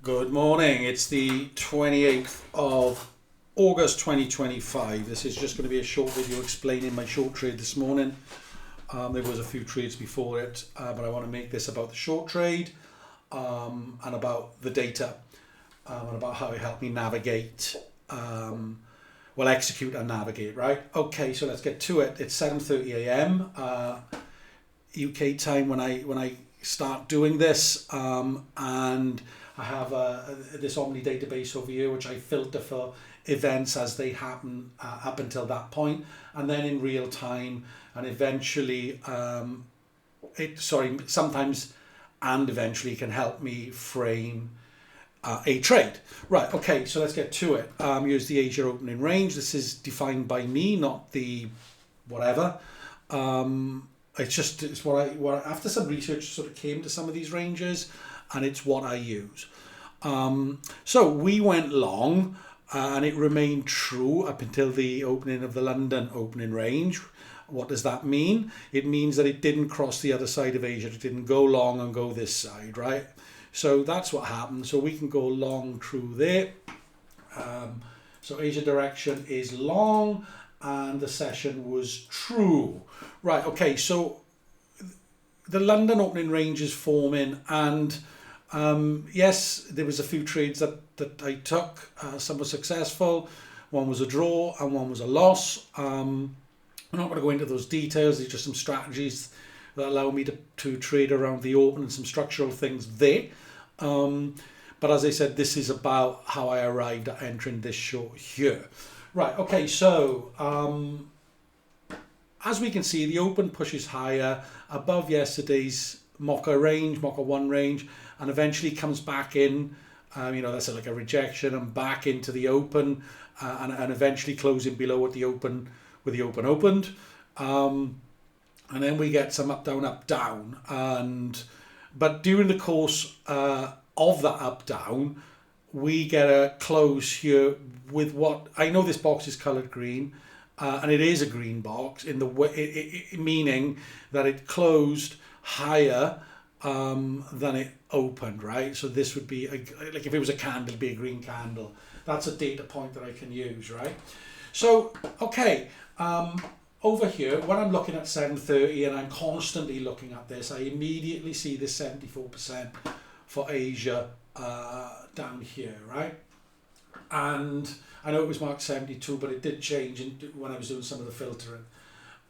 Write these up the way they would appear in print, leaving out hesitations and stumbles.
Good morning. It's the 28th of August 2025. This is just going to be a short video explaining my short trade this morning. There was a few trades before it, but I want to make this about the short trade and about the data and about how it helped me navigate, execute and navigate, right? Okay, so let's get to it. It's 7:30 a.m. UK time when I start doing this, and I have this Omni database over here which I filter for events as they happen up until that point, and then in real time, and eventually sometimes and eventually can help me frame a trade. Right, okay, so let's get to it. Here's the Asia opening range. This is defined by me, not the whatever. It's what after some research sort of came to some of these ranges, and it's what I use. So we went long, and it remained true up until the opening of the London opening range. What does that mean? It means that it didn't cross the other side of Asia. It didn't go long and go this side, right? So that's what happened. So we can go long through there. So Asia direction is long, and the session was true. Right, okay, so the London opening range is forming, and yes, there was a few trades that I took. Some were successful, one was a draw, and one was a loss. I'm not going to go into those details. These are just some strategies that allow me to trade around the open and some structural things there. But as I said, this is about how I arrived at entering this short here. Right, okay, so as we can see, the open pushes higher above yesterday's Mocha range, Mocha 1 range, and eventually comes back in, that's like a rejection, and back into the open, and eventually closing below what the open, where the open opened. And then we get some up, down, but during the course of that up, down, we get a close here with what, I know this box is colored green, and it is a green box in the way, meaning that it closed higher than it opened, right? So this would be like if it was a candle, it'd be a green candle. That's a data point that I can use, right? So okay, over here when I'm looking at 7:30 and I'm constantly looking at this, I immediately see this 74% for Asia down here, right? And I know it was marked 72, but it did change when I was doing some of the filtering.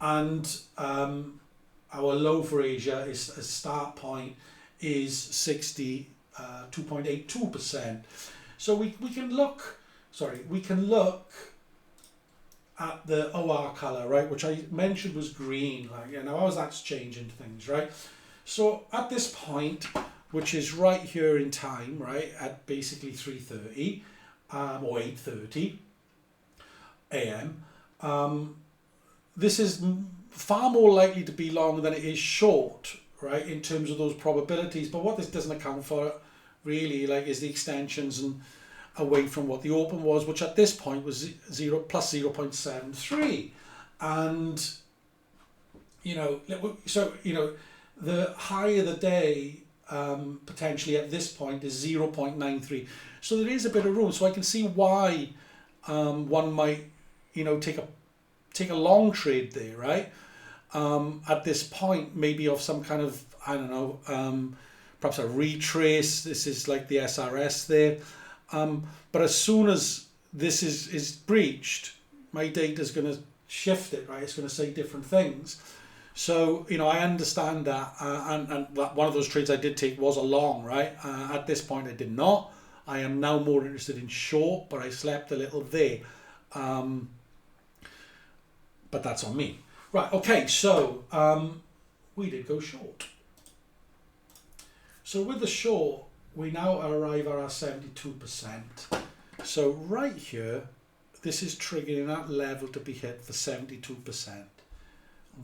And our low for Asia is a start point is 62.82%. So we can look at the OR color, right, which I mentioned was green, like, how that's changing things, right? So at this point, which is right here in time, right, at basically 3:30 or 8:30 a.m., this is far more likely to be long than it is short, right, in terms of those probabilities. But what this doesn't account for really, like, is the extensions and away from what the open was, which at this point was plus 0.73, and the higher the day potentially at this point is 0.93. So there is a bit of room. So I can see why one might take a long trade there, right? At this point, maybe of some kind of, perhaps a retrace. This is like the SRS there. But as soon as this is breached, my data is going to shift it, right? It's going to say different things. So, I understand that. And one of those trades I did take was a long, right? At this point, I did not. I am now more interested in short, but I slept a little there. But that's on me. Right, okay, so we did go short. So with the short, we now arrive at our 72%. So right here, this is triggering that level to be hit for 72%.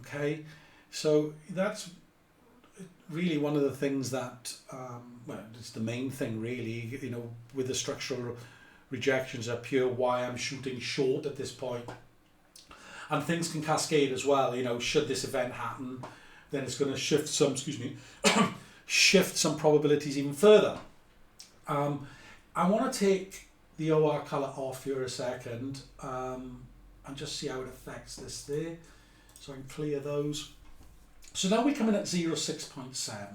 Okay, so that's really one of the things that, it's the main thing really, with the structural rejections up here, why I'm shooting short at this point. And things can cascade as well, should this event happen, then it's going to shift some, shift some probabilities even further. I want to take the OR color off here a second and just see how it affects this there. So I can clear those. So now we come in at 0.6.7,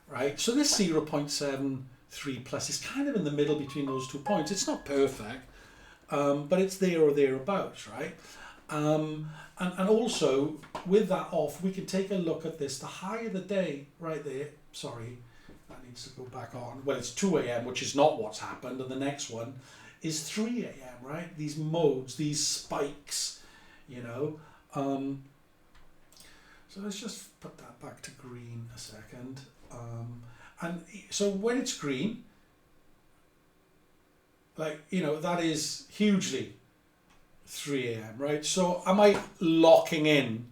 right? So this 0.73 plus is kind of in the middle between those 2 points. It's not perfect, but it's there or thereabouts, right? And also, with that off, we can take a look at this. The higher the day, right there, sorry, that needs to go back on. Well, it's 2 a.m., which is not what's happened, and the next one is 3 a.m., right? These modes, these spikes, you know. So let's just put that back to green a second. And so when it's green, like, you know, that is hugely 3 a.m., right? So am I locking in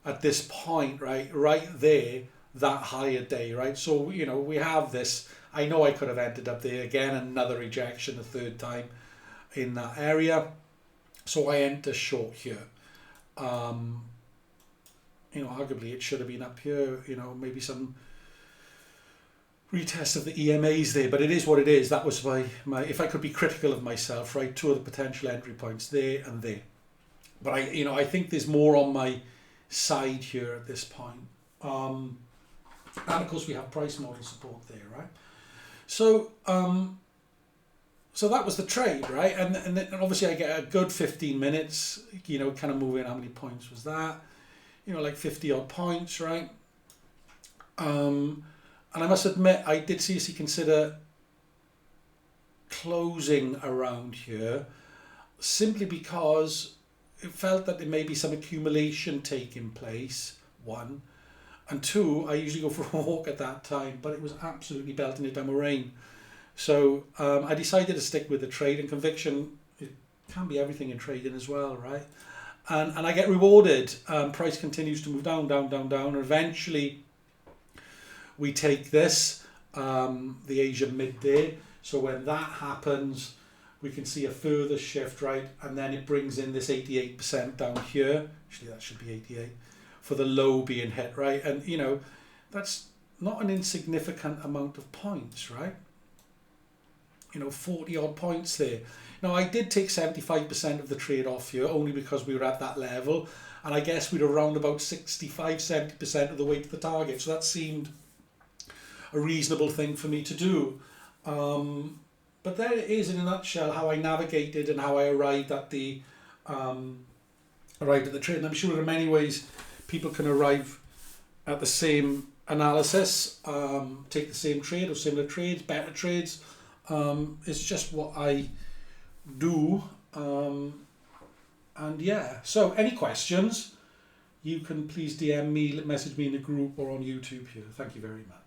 at this point, right there, that higher day, right? So, you know, we have this. I know I could have ended up there again, another rejection, a third time in that area. So I enter short here. You know, arguably it should have been up here, you know, maybe some retest of the EMAs there, but it is what it is. That was my if I could be critical of myself, right, 2 of the potential entry points there and there. But I think there's more on my side here at this point. And of course we have price model support there, right? So so that was the trade, right? And then obviously I get a good 15 minutes, you know, kind of moving. How many points was that? You know, like 50 odd points, right? And I must admit, I did seriously consider closing around here, simply because it felt that there may be some accumulation taking place, one. And two, I usually go for a walk at that time, but it was absolutely belting it down with rain. So I decided to stick with the trade, and conviction, it can be everything in trading as well, right? And I get rewarded. Price continues to move down, down, down, down. And eventually we take this, the Asia midday. So when that happens, we can see a further shift, right? And then it brings in this 88% down here. Actually, that should be 88 for the low being hit, right? And, you know, that's not an insignificant amount of points, right? You know, 40 odd points there. Now, I did take 75% of the trade off here only because we were at that level. And I guess we were around about 65, 70% of the way to the target. So that seemed a reasonable thing for me to do. But there it is in a nutshell how I navigated and how I arrived at the trade. And I'm sure in many ways people can arrive at the same analysis, take the same trade or similar trades, better trades. It's just what I do. And yeah, so any questions, you can please DM me, message me in the group or on YouTube here. Thank you very much.